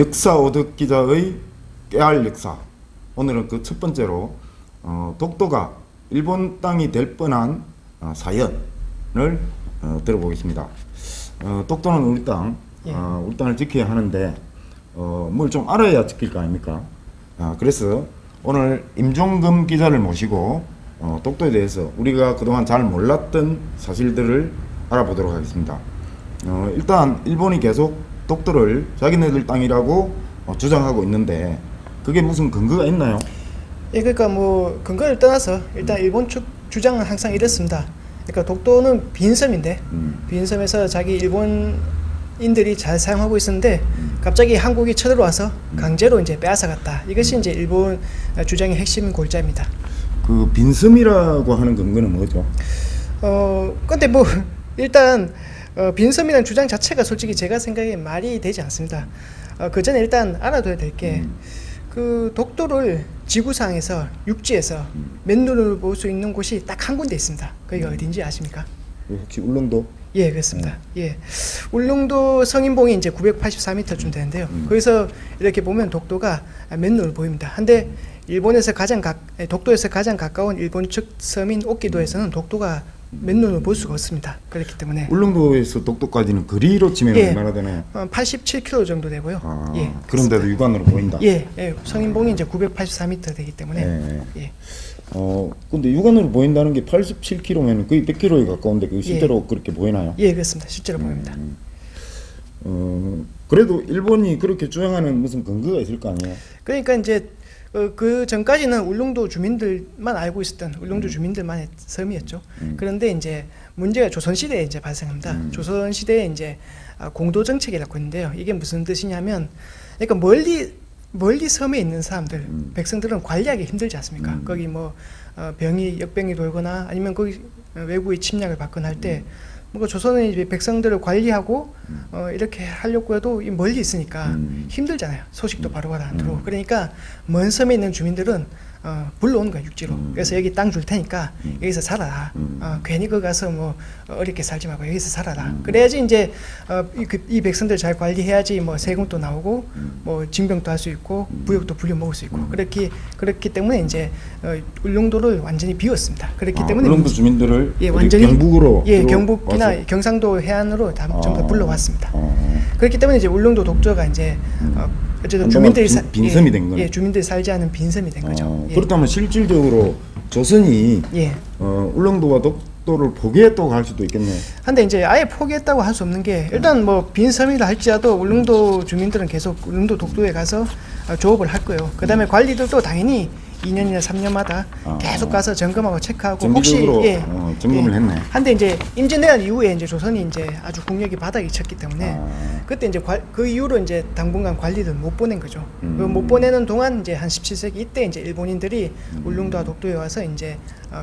역사 오덕 기자의 깨알 역사. 오늘은 그 첫 번째로 독도가 일본 땅이 될 뻔한 사연을 들어보겠습니다. 독도는 우리 땅, 우리 땅을 지켜야 하는데 뭘 좀 알아야 지킬 거 아닙니까? 그래서 오늘 임종금 기자를 모시고 독도에 대해서 우리가 그동안 잘 몰랐던 사실들을 알아보도록 하겠습니다. 일단 일본이 계속 독도를 자기네들 땅이라고 주장하고 있는데 그게 무슨 근거가 있나요? 예, 그러니까 뭐 근거를 떠나서 일단 일본 측 주장은 항상 이렇습니다. 그러니까 독도는 빈섬인데 빈섬에서 자기 일본인들이 잘 사용하고 있었는데 갑자기 한국이 쳐들어와서 강제로 이제 빼앗아갔다. 이것이 이제 일본 주장의 핵심 골자입니다. 그 빈섬이라고 하는 근거는 뭐죠? 근데 뭐 일단 빈섬이라는 주장 자체가 솔직히 제가 생각에 말이 되지 않습니다. 그 전에 일단 알아둬야 될 게 그 독도를 지구상에서 육지에서 맨눈으로 볼 수 있는 곳이 딱 한 군데 있습니다. 거기가 어딘지 아십니까? 혹시 울릉도? 예, 그렇습니다. 예, 울릉도 성인봉이 이제 984m쯤 되는데요. 거기서 이렇게 보면 독도가 맨눈으로 보입니다. 한데 일본에서 독도에서 가장 가까운 일본 측 섬인 오키도에서는 독도가 맨눈으로 볼 수가 없습니다. 그렇기 때문에 울릉도에서 독도까지는 거리로 치면 얼마나 되나요? 87km 정도 되고요. 예, 그런데도 육안으로 보인다. 예, 성인봉이 이제 984m 되기 때문에. 예. 근데 육안으로 보인다는 게 87km면 거의 100km에 가까운데 그 실제로 그렇게 보이나요? 예, 그렇습니다. 실제로 보입니다. 그래도 일본이 그렇게 주장하는 무슨 근거가 있을 거 아니에요? 그러니까 이제 그 전까지는 울릉도 주민들만 알고 있었던 울릉도 주민들만의 섬이었죠. 그런데 이제 문제가 조선시대에 이제 발생합니다. 조선시대에 이제 공도 정책이라고 있는데요. 이게 무슨 뜻이냐면, 그러니까 멀리 섬에 있는 사람들, 백성들은 관리하기 힘들지 않습니까? 거기 뭐 역병이 돌거나 아니면 거기 외국의 침략을 받거나 할 때 뭔가 조선의 이제 백성들을 관리하고 이렇게 하려고 해도 멀리 있으니까 힘들잖아요. 소식도 바로바로 안 들어오고. 그러니까 먼 섬에 있는 주민들은 불러오는 거야, 육지로. 그래서 여기 땅 줄 테니까 여기서 살아라. 괜히 거기 가서 뭐 어렵게 살지 말고 여기서 살아라. 그래야지 이제 이 백성들 잘 관리해야지 뭐 세금도 나오고 뭐 징병도 할 수 있고 부역도 불려 먹을 수 있고. 그렇기 때문에 이제 울릉도를 완전히 비웠습니다. 그렇기 때문에 울릉도 주민들을 완전히 경북으로 경북이나 경상도 해안으로 전부 다 불러왔습니다. 그렇기 때문에 이제 울릉도 독도가 이제 어쨌든 주민들이 빈섬이 된 거네. 주민들이 살지 않은 빈섬이 된 거죠. 그렇다면 실질적으로 조선이 울릉도와 독도를 포기했다고 할 수도 있겠네요. 근데 이제 아예 포기했다고 할 수 없는 게 일단 뭐 빈섬이라 할지라도 울릉도 주민들은 계속 울릉도 독도에 가서 조업을 할 거예요. 그다음에 관리들도 당연히 2년이나 3년마다 계속 가서 점검하고 체크하고 정기적으로 점검을 했네. 한데 이제 임진왜란 이후에 이제 조선이 이제 아주 국력이 바닥이 쳤기 때문에 그때 이제 그 이후로 이제 당분간 관리를 못 보낸 거죠. 못 보내는 동안 이제 한 17세기 이때 이제 일본인들이 울릉도와 독도에 와서 이제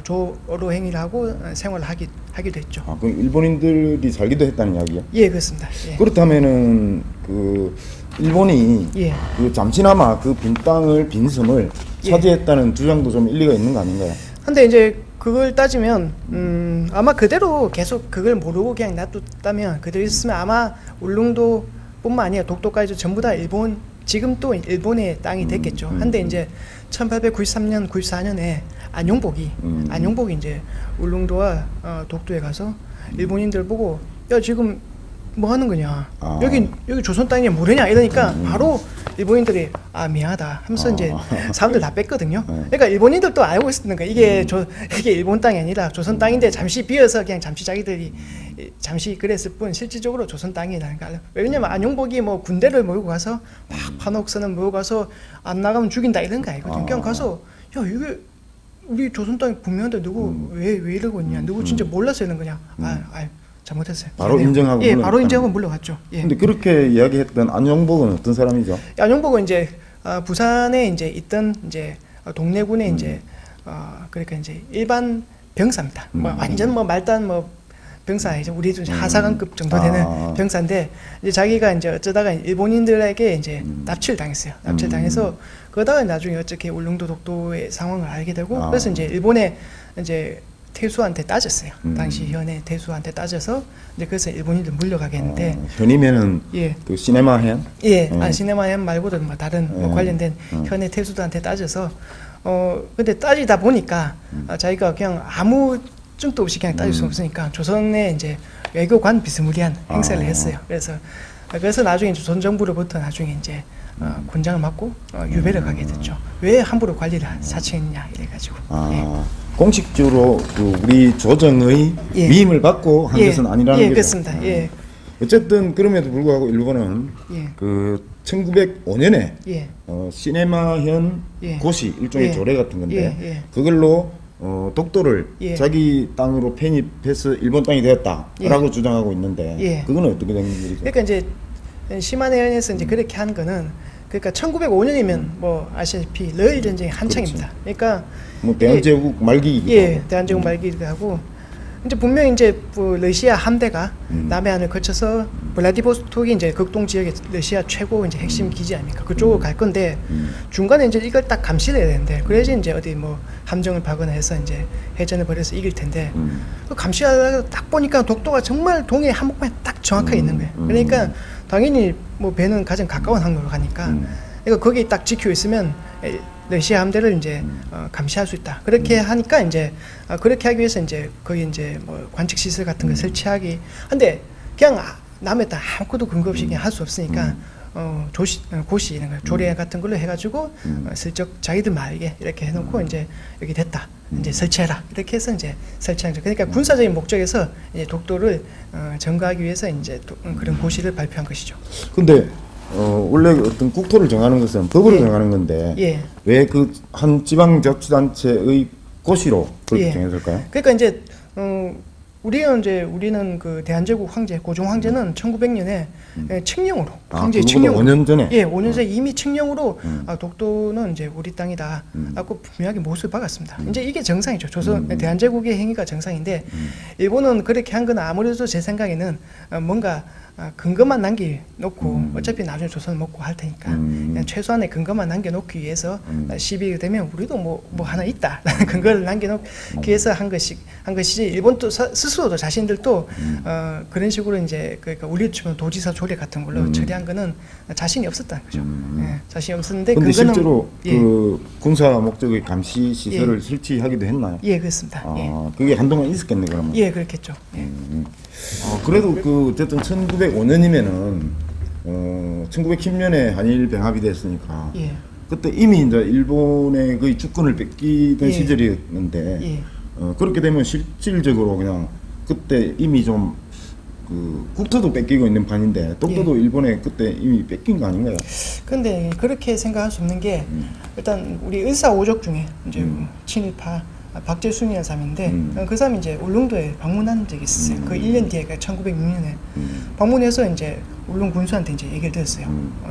조로 행위를 하고 생활을 하기도 했죠. 그럼 일본인들이 살기도 했다는 이야기야? 예, 그렇습니다. 그렇다면은 그 일본이 그 잠시나마 그 빈섬을 차지했다는 주장도 좀 일리가 있는 거 아닌가요? 근데 이제 그걸 따지면 아마 그대로 계속 그걸 모르고 그냥 놔뒀다면 그대로 있으면 아마 울릉도뿐만 아니라 독도까지 전부 다 지금 또 일본의 땅이 됐겠죠. 한데 이제 1893년, 94년에 안용복이 이제 울릉도와 독도에 가서 일본인들 보고 야 지금 뭐 하는 거냐? 여기 조선 땅이 뭐래냐? 이러니까 바로 일본인들이 미안하다 하면서 이제 사람들 다 뺐거든요. 그러니까 일본인들도 알고 있었던 거야. 이게 일본 땅이 아니라 조선 땅인데 잠시 비어서 그냥 잠시 자기들이 잠시 그랬을 뿐 실질적으로 조선 땅이라는 거. 왜냐면 안용복이 뭐 군대를 몰고 가서 막 판옥선을 몰고 가서 안 나가면 죽인다 이런 거 아니거든요. 그냥 가서 야 이게 우리 조선 땅이 분명한데 누구 왜 이러고 있냐? 누구 진짜 몰라서 이런 거냐? 잘못했어요. 바로 인정하고 바로 인정하고 물러갔죠. 근데 그렇게 이야기했던 안용복은 어떤 사람이죠? 안용복은 이제 부산에 이제 있던 이제 동래군의 이제 그러니까 이제 일반 병사입니다. 뭐 완전 뭐 말단 뭐 병사 이제 우리 하사관급 정도 되는 병사인데 이제 자기가 이제 어쩌다가 일본인들에게 이제 납치를 당했어요. 납치를 당해서 그러다가 나중에 어떻게 울릉도 독도의 상황을 알게 되고 그래서 이제 일본에 이제 태수한테 따졌어요. 당시 현의 태수한테 따져서 이제 그래서 일본인들 물려가게 했는데 현이면은 예. 그 시네마현? 예, 시네마현 말고도 뭐 다른 뭐 관련된 현의 태수들한테 따져서 근데 따지다 보니까 자기가 그냥 아무 증도 없이 그냥 따질 수 없으니까 조선에 이제 외교관 비스무리한 행세를 했어요. 그래서 나중에 조선 정부로부터 나중에 이제 군장을 맞고 유배를 가게 됐죠. 왜 함부로 관리를 자청했냐 이래가지고. 예. 공식적으로 그 우리 조정의 예. 위임을 받고 한 것은 아니라는 거죠. 그렇습니다. 예. 어쨌든 그럼에도 불구하고 일본은 예. 그 1905년에 예. 시네마현 예. 고시 일종의 예. 조례 같은 건데 예. 그걸로 독도를 예. 자기 땅으로 편입해서 일본 땅이 되었다라고 예. 주장하고 있는데 예. 그건 어떻게 된 일이죠? 그러니까 이제 시마네현에서 이제 그렇게 한 거는 그러니까 1905년이면 뭐 아시다시피 러일 전쟁이 한창입니다. 그러니까 뭐 대한제국 말기이기도 예, 하고. 대한제국 말기이기도 하고 이제 분명히 이제 뭐 러시아 함대가 남해안을 거쳐서 블라디보스톡이 이제 극동 지역의 러시아 최고 이제 핵심 기지 아닙니까? 그쪽으로 갈 건데 중간에 이제 이걸 딱 감시를 해야 되는데 그래야지 이제 어디 뭐 함정을 파거나 해서 이제 해전을 벌여서 이길 텐데 그 감시하다가 딱 보니까 독도가 정말 동해 한복판에 딱 정확하게 있는 거예요. 그러니까 당연히 뭐 배는 가장 가까운 항로로 가니까 그러니까 거기 딱 지키고 있으면 러시아 함대를 이제 감시할 수 있다. 그렇게 하니까 이제 그렇게 하기 위해서 이제 거기 이제 뭐 관측 시설 같은 거 설치하기. 근데 그냥 남에다 아무것도 근거 없이 그냥 할 수 없으니까 고시 이런 거 조례 같은 걸로 해가지고 슬쩍 자기들 말게 이렇게 해놓고 이제 여기 됐다. 이제 설치해라. 이렇게 해서 이제 설치한 거죠. 그러니까 군사적인 목적에서 이제 독도를 점거하기 위해서 이제 그런 고시를 발표한 것이죠. 근데 원래 어떤 국토를 정하는 것은 법으로 예. 정하는 건데 예. 왜 그 한 지방자치단체의 고시로 그렇게 예. 정해졌을까요? 그러니까 이제 우리는 그 대한제국 황제 고종 황제는 1900년에 칙령으로 황제 칙령으로 5년 전에. 예, 5년 전에 이미 칙령으로 독도는 이제 우리 땅이다 라고 분명하게 못을 박았습니다. 이제 이게 정상이죠. 조선 대한제국의 행위가 정상인데 일본은 그렇게 한 건 아무래도 제 생각에는 뭔가 근거만 남겨놓고 어차피 나중에 조선을 먹고 할 테니까 그냥 최소한의 근거만 남겨놓기 위해서 시비가 되면 우리도 뭐 하나 있다라는 근거를 남겨놓기 위해서 한 것이지 일본도 스스로도 자신들도 그런 식으로 이제 그러니까 우리 치면 도지사 조례 같은 걸로 처리한 거는 자신이 없었다는 거죠. 예, 자신이 없었는데 근데 근거는 실제로 예. 그 군사 목적의 감시 시설을 설치하기도 했나요? 예, 그렇습니다. 예. 그게 한동안 있었겠네 그러면. 예, 그렇겠죠. 예. 그래도 그 어쨌든 1905년이면은 1910년에 한일 병합이 됐으니까 예. 그때 이미 이제 일본의 거의 주권을 뺏기던 예. 시절이었는데 예. 그렇게 되면 실질적으로 그냥 그때 이미 좀 그 국토도 뺏기고 있는 판인데 독도도 일본에 그때 이미 뺏긴 거 아닌가요? 근데 그렇게 생각할 수 없는 게 일단 우리 을사오적 중에 이제 친일파 박재순이라는 사람인데 그 사람이 이제 울릉도에 방문한 적이 있었어요. 그 1년 뒤에 1906년에 방문해서 이제 울릉 군수한테 이제 얘기를 들었어요.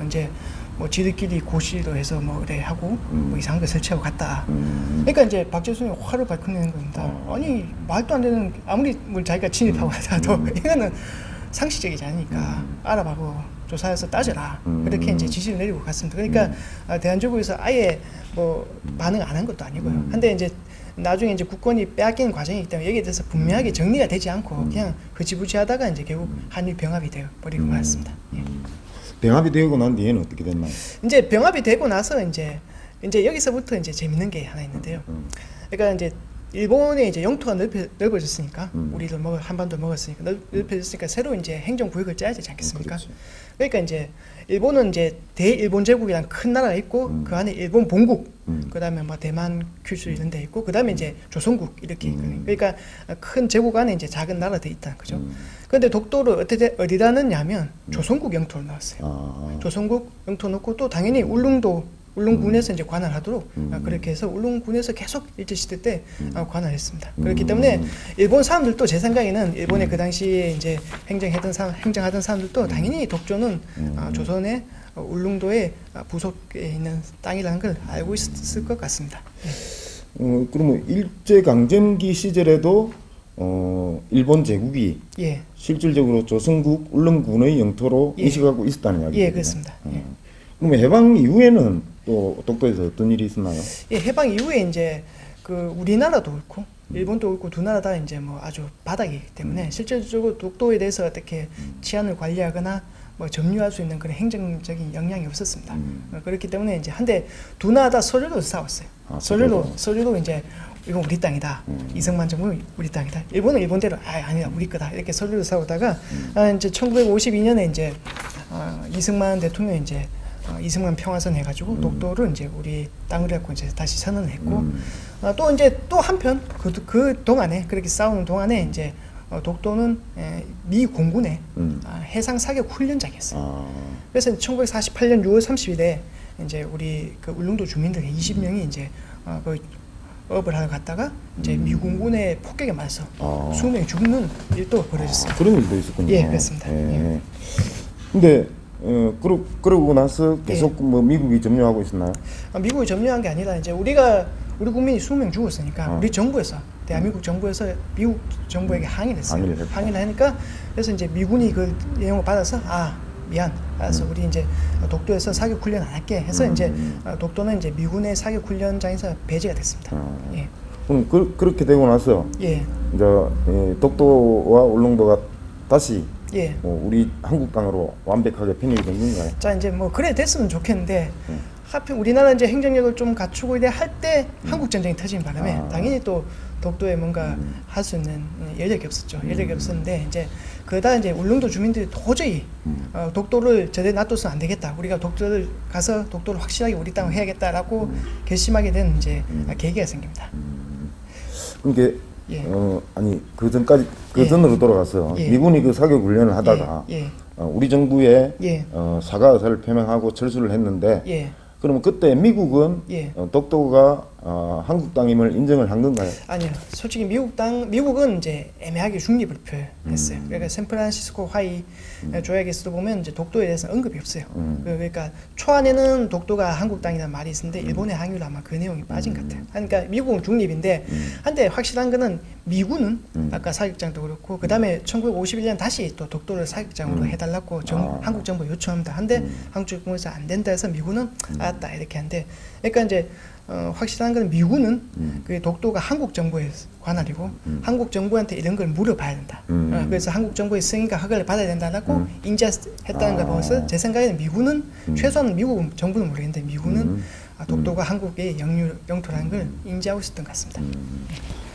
이제 뭐 지들끼리 고시도 해서 뭐 그래 하고 뭐 이상한 거 설치하고 갔다. 그러니까 이제 박재순이 화를 발끈내는 겁니다. 아니 말도 안 되는 아무리 뭐 자기가 친일파고 하더라도 이거는 상식적이지 않으니까 알아봐고 조사해서 따져라. 그렇게 이제 지시를 내리고 갔습니다. 그러니까 대한제국에서 아예 뭐 반응 안 한 것도 아니고요. 근데 이제 나중에 이제 국권이 빼앗기는 과정이기 때문에 여기에 대해서 분명하게 정리가 되지 않고 그냥 흐지부지 하다가 이제 결국 한일 병합이 되어 버리고 말았습니다. 예. 병합이 되고 난 뒤에는 어떻게 됐나요? 이제 병합이 되고 나서 이제 여기서부터 이제 재밌는 게 하나 있는데요. 그러니까 이제 일본의 이제 영토가 넓어졌으니까 우리도 한반도 먹었으니까 넓어졌으니까 새로 이제 행정구역을 짜야 되지 않겠습니까? 그러니까 이제 일본은 이제 대일본 제국이라는 큰 나라가 있고 그 안에 일본 본국, 그다음에 뭐 대만, 큐슈 이런 데 있고 그다음에 이제 조선국 이렇게 있거든요. 그러니까 큰 제국 안에 이제 작은 나라들이 있다, 그죠? 그런데 독도를 어디다 넣냐면 조선국 영토를 넣었어요. 조선국 영토 넣고 또 당연히 울릉군에서 이제 관할하도록 그렇게 해서 울릉군에서 계속 일제시대 때 관할했습니다. 그렇기 때문에 일본 사람들도 제 생각에는 일본의 그 당시에 이제 행정하던 사람들도 당연히 독조는 조선의 울릉도의 부속에 있는 땅이라는 걸 알고 있었을 것 같습니다. 그러면 일제강점기 시절에도 일본 제국이 예. 실질적으로 조선국 울릉군의 영토로 예. 인식하고 있었다는 이야기죠. 예, 그렇습니다. 예. 그러면 해방 이후에는 또 독도에서 어떤 일이 있었나요? 예, 해방 이후에 이제 그 우리나라도 그렇고 일본도 그렇고 두 나라 다 이제 뭐 아주 바닥이기 때문에 실질적으로 독도에 대해서 어떻게 치안을 관리하거나 뭐 점유할 수 있는 그런 행정적인 역량이 없었습니다. 그렇기 때문에 이제 한데 두 나라 다 서류로 싸웠어요. 서류로 이제 이건 우리 땅이다. 이승만 정부는 우리 땅이다. 일본은 일본대로 아니다 우리 거다 이렇게 서류로 싸우다가 이제 1952년에 이제 이승만 대통령이 이제 이승만 평화선 해가지고 독도를 이제 우리 땅으로 해갖고 이제 다시 선언을 했고 또 이제 또 한편 그 동안에 그렇게 싸우는 동안에 이제 독도는 미 공군의 해상 사격 훈련장이었어요. 그래서 1948년 6월 30일에 이제 우리 그 울릉도 주민들 20명이 이제 그 업을 하러 갔다가 이제 미 공군의 폭격에 맞아서 20명이 죽는 일도 벌어졌어요. 그런 일도 있었군요. 예, 그렇습니다. 예. 근데 그러고 나서 계속 뭐 미국이 점령하고 있었나요? 미국이 점령한 게 아니라 이제 우리 국민이 20명 죽었으니까 우리 정부에서 대한민국 정부에서 미국 정부에게 항의를 했어요. 항의를 하니까 그래서 이제 미군이 그 내용을 받아서 미안. 알았어. 우리 이제 독도에서 사격 훈련 안 할게 해서 이제 독도는 이제 미군의 사격 훈련장에서 배제가 됐습니다. 예. 그럼 그렇게 되고 나서 예. 이제 독도와 울릉도가 다시 예. 우리 한국 땅으로 완벽하게 편입이 된 건가요? 자 이제 뭐 그래 됐으면 좋겠는데 하필 우리나라 이제 행정력을 좀 갖추고 이래 할 때 한국 전쟁이 터진 바람에 당연히 또 독도에 뭔가 할 수 있는 여력이 없었죠. 여력이 없었는데 이제 그러다 이제 울릉도 주민들이 도저히 독도를 저대로 놔둬서는 안 되겠다. 우리가 독도를 가서 독도를 확실하게 우리 땅을 해야겠다라고 결심하게 된 이제 계기가 생깁니다. 그게 예. 아니 그 전까지 그 전으로 돌아가서 미군이 그 사격 훈련을 하다가 우리 정부에 사과 의사를 표명하고 철수를 했는데 그러면 그때 미국은 독도가 한국 땅임을 인정을 한 건가요? 아니요. 솔직히 미국은 이제 애매하게 중립을 표했어요. 그러니까 샌프란시스코 하이 조약에서도 보면 이제 독도에 대해서 언급이 없어요. 그러니까 초안에는 독도가 한국 땅이라는 말이 있었는데 일본의 항의로 아마 그 내용이 빠진 것 같아요. 그러니까 미국은 중립인데 한데 확실한 거는 미군은 아까 사격장도 그렇고 그 다음에 1951년 다시 또 독도를 사격장으로 해달라고 한국 정부 요청합니다. 한데 한국 정부에서 안 된다 해서 미군은 알았다 이렇게 한데 그러니까 이제 확실한 건 미군은 그 독도가 한국 정부의 관할이고 한국 정부한테 이런 걸 물어봐야 된다. 그래서 한국 정부의 승인과 허가를 받아야 된다라고 인지했다는 걸 보면서 제 생각에는 미군은 최소한 미국 정부는 모르겠는데 미군은 독도가 한국의 영토라는 걸 인지하고 있었던 것 같습니다.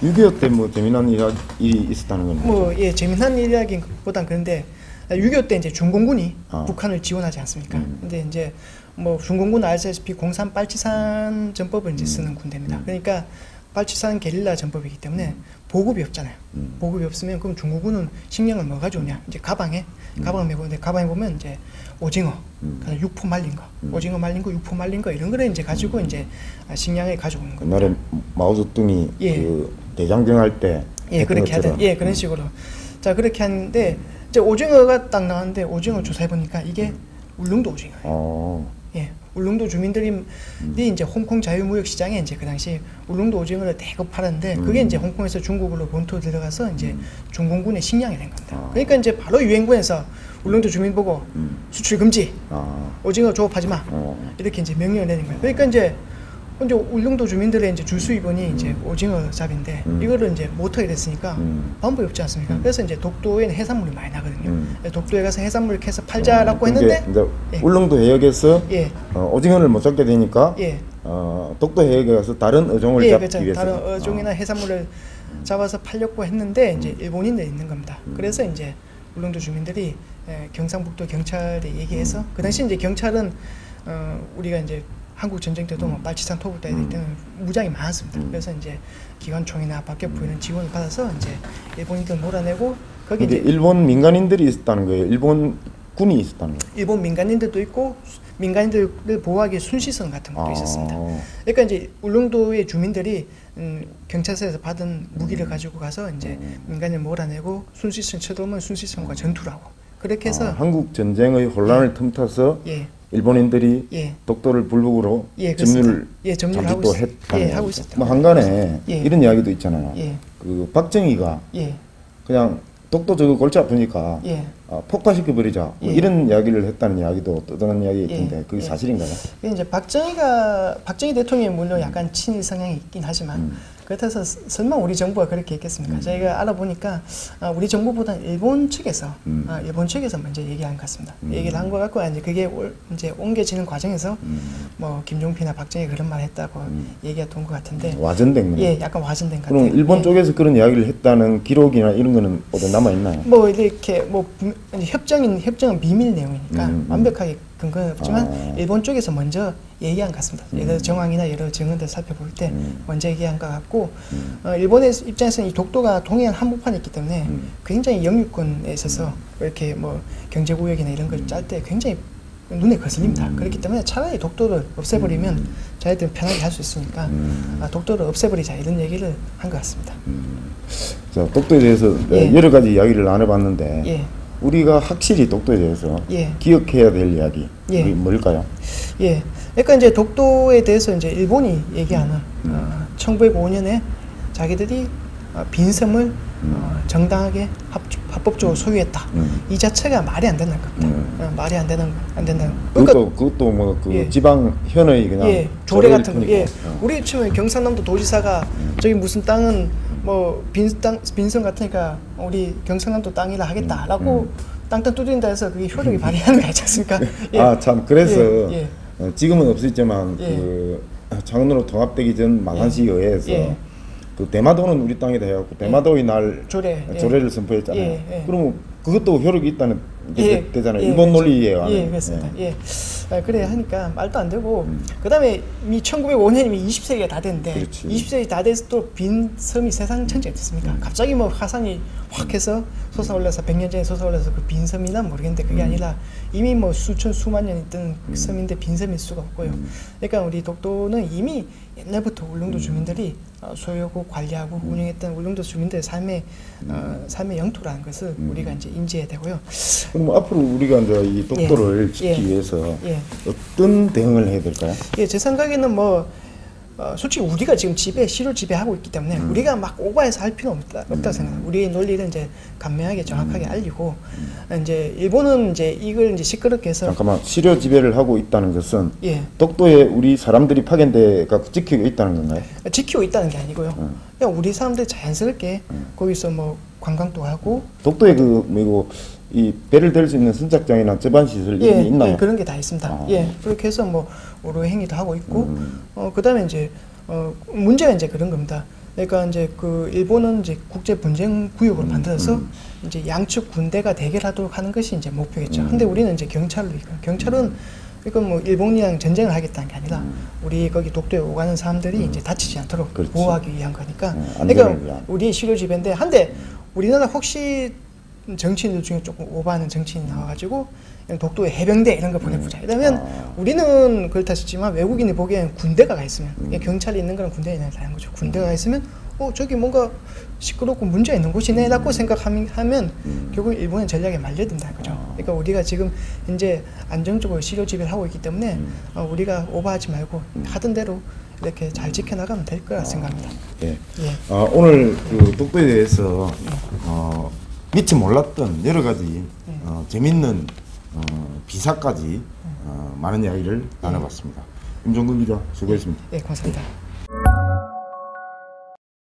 6.25 때 뭐 재미난 일이 있었다는 건 뭐 재미난 일이라기보단 그런데 6.25 때 이제 중공군이 북한을 지원하지 않습니까? 근데 이제 뭐 중공군 알다시피 공산 빨치산 전법을 이제 쓰는 군대입니다. 그러니까 빨치산 게릴라 전법이기 때문에 보급이 없잖아요. 보급이 없으면 그럼 중공군은 식량을 뭐 가져오냐? 이제 가방을 메고 있는데 가방에 보면 이제 오징어, 육포 말린 거, 오징어 말린 거, 육포 말린 거 이런 거를 이제 가지고 이제 식량을 가져오는 겁니다. 옛날에 마오쩌둥이 그 대장경 할 때 그렇게 하던 그런 식으로 자 그렇게 하는데 이제 오징어가 딱 나왔는데 오징어 조사해 보니까 이게 울릉도 오징어예요. 울릉도 주민들이 이제 홍콩 자유무역시장에 이제 그 당시 울릉도 오징어를 대거 팔았는데 그게 이제 홍콩에서 중국으로 본토 들어가서 이제 중공군의 식량이 된 겁니다. 그러니까 이제 바로 유엔군에서 울릉도 주민 보고 수출 금지, 오징어 조업하지 마 이렇게 이제 명령을 내린 거예요. 그러니까 이제 울릉도 주민들의 이제 주수입원이 이제 오징어 잡인데 이거를 이제 못하게 됐으니까 방법이 없지 않습니까? 그래서 이제 독도에는 해산물이 많이 나거든요. 독도에 가서 해산물을 캐서 팔자라고 했는데 이제 울릉도 해역에서 오징어를 못 잡게 되니까 독도 해역에 가서 다른 어종을 잡기 그렇죠. 위해서 다른 어종이나 해산물을 잡아서 팔려고 했는데 이제 일본인들이 있는 겁니다. 그래서 이제 울릉도 주민들이 경상북도 경찰에 얘기해서 그 당시 이제 경찰은 우리가 이제 한국 전쟁 때도 뭐 빨치산 토북 때릴 때는 무장이 많았습니다. 그래서 이제 기관총이나 박격포 이런 지원을 받아서 이제 일본인들 몰아내고 거기 이제 일본 민간인들이 있었다는 거예요. 일본 군이 있었다는 거예요. 일본 민간인들도 있고 민간인들을 보호하기 순시선 같은 것도 있었습니다. 그러니까 이제 울릉도의 주민들이 경찰서에서 받은 무기를 가지고 가서 이제 민간인을 몰아내고 순시선 쳐들어오면 순시선과 전투를 하고 그렇게 해서 한국 전쟁의 혼란을 틈타서 일본인들이 독도를 불국으로 점유를 하고 했다는 하고 있었죠. 뭐 한간에 이런 이야기도 있잖아요. 그 박정희가 그냥 독도 저거 골치 아프니까 폭파시켜 버리자 뭐 이런 이야기를 했다는 이야기도 떠드는 이야기 있던데 그게 사실인가요? 이제 박정희 대통령이 물론 약간 친일 성향이 있긴 하지만 그렇다고 해서 설마 우리 정부가 그렇게 했겠습니까? 저희가 알아보니까 우리 정부보다 일본 측에서 일본 측에서 먼저 얘기한 것 같습니다. 얘기를 한 것 같고 이제 그게 이제 옮겨지는 과정에서 뭐 김종필이나 박정희 그런 말 했다고 얘기가 돈 것 같은데 와전된 거예요. 예, 약간 와전된 것 같아요. 그럼 일본 예. 쪽에서 그런 이야기를 했다는 기록이나 이런 거는 어디 남아 있나요? 뭐 이렇게 뭐 협정은 비밀 내용이니까 완벽하게 근거는 없지만 일본 쪽에서 먼저 얘기한 것 같습니다. 여러 정황이나 여러 증언들 살펴볼 때 먼저 얘기한 것 같고 일본의 입장에서는 이 독도가 동해안 한복판에 있기 때문에 굉장히 영유권에 있어서 이렇게 뭐 경제구역이나 이런 걸 짤 때 굉장히 눈에 거슬립니다. 그렇기 때문에 차라리 독도를 없애버리면 자기들은 편하게 할 수 있으니까 독도를 없애버리자 이런 얘기를 한 것 같습니다. 자, 독도에 대해서 예. 여러 가지 이야기를 나눠봤는데 예. 우리가 확실히 독도에 대해서 예. 기억해야 될 이야기 예. 그게 뭘까요? 예. 그러니까 이제 독도에 대해서 이제 일본이 얘기하는 1905년에 자기들이 빈섬을 정당하게 합법적으로 소유했다. 이 자체가 말이 안 된다는 겁니다. 말이 안 된다는. 그것도 뭐 그 예. 지방 현의 그냥 예, 조례 같은 거. 푸니까. 예. 우리 치면 경상남도 도지사가 저기 무슨 땅은 뭐 빈섬 같으니까 우리 경상남도 땅이라 하겠다라고 땅땅 두드린다 해서 그게 효력이 발휘하는 거 아니지 않습니까? 예. 아, 참 그래서 예. 지금은 없었지만 예. 그 창원으로 통합되기 전 마산시에 의해서 예. 그 대마도는 우리 땅이다 해갖고 대마도의 날 조례를 선포했잖아요. 예. 예. 그러면 그것도 효력이 있다는 게 되잖아요. 예, 일본 그렇죠. 논리에 의하면. 예, 그렇습니다. 예. 그래 하니까 말도 안 되고 그다음에 1905년이면 20세기가 다 됐는데 그렇지. 20세기 다 돼서 또 빈 섬이 세상 천지가 됐습니까? 갑자기 뭐 화산이 확 해서 솟아올라서 100년 전에 솟아올라서 그 빈 섬이나 모르겠는데 그게 아니라 이미 뭐 수만 년 있던 섬인데 빈 섬일 수가 없고요. 그러니까 우리 독도는 이미 옛날부터 울릉도 주민들이 소유하고 관리하고 운영했던 울릉도 주민들의 삶의 영토라는 것을 우리가 이제 인지해야 되고요. 그럼 앞으로 우리가 이제 이 독도를 예. 지키기 예. 위해서 예. 어떤 대응을 해야 될까요? 예, 제 생각에는 뭐 솔직히 우리가 지금 시를 지배하고 있기 때문에 우리가 막 오버해서 할 필요는 없다고 생각해요. 우리의 논리를 이제 간명하게 정확하게 알리고 이제 일본은 이제 이걸 이제 시끄럽게 해서 잠깐만, 시료 지배를 하고 있다는 것은 예, 독도에 우리 사람들이 파견돼가 지키고 있다는 건가요? 지키고 있다는 게 아니고요. 그냥 우리 사람들이 자연스럽게 거기서 뭐 관광도 하고 독도에 그 뭐고 이 배를 댈 수 있는 선착장이나 저반 시설 이런 게 있나요? 예, 그런 게 다 있습니다. 예, 그렇게 해서 뭐 오로 행위도 하고 있고, 그다음에 이제 문제가 이제 그런 겁니다. 그러니까 이제 그 일본은 이제 국제 분쟁 구역으로 만들어서 이제 양측 군대가 대결하도록 하는 것이 이제 목표겠죠. 근데 우리는 이제 경찰은 그러니까 뭐 일본이랑 전쟁을 하겠다는 게 아니라 우리 거기 독도에 오가는 사람들이 이제 다치지 않도록 그렇지. 보호하기 위한 거니까. 안전을 그러니까 위한. 우리의 시료 지배인데 한데 우리나라 혹시 정치인들 중에 조금 오버하는 정치인이 나와가지고 그냥 독도에 해병대 이런 거 보내보자. 이러면 우리는 그렇다 싶지만 외국인이 보기엔 군대가 가 있으면 경찰이 있는 거랑 군대가 있는 게 다른 거죠. 군대가 가 있으면 저기 뭔가 시끄럽고 문제가 있는 곳이네 라고 생각하면 결국 일본의 전략에 말려든다는 거죠. 그러니까 우리가 지금 이제 안정적으로 시료 지배를 하고 있기 때문에 우리가 오버하지 말고 하던 대로 이렇게 잘 지켜나가면 될 거라 생각합니다. 예. 예. 오늘 그 독도에 대해서 미처 몰랐던 여러 가지 재밌는 비사까지 많은 이야기를 나눠봤습니다. 임종근 기자 수고했습니다. 예, 감사합니다.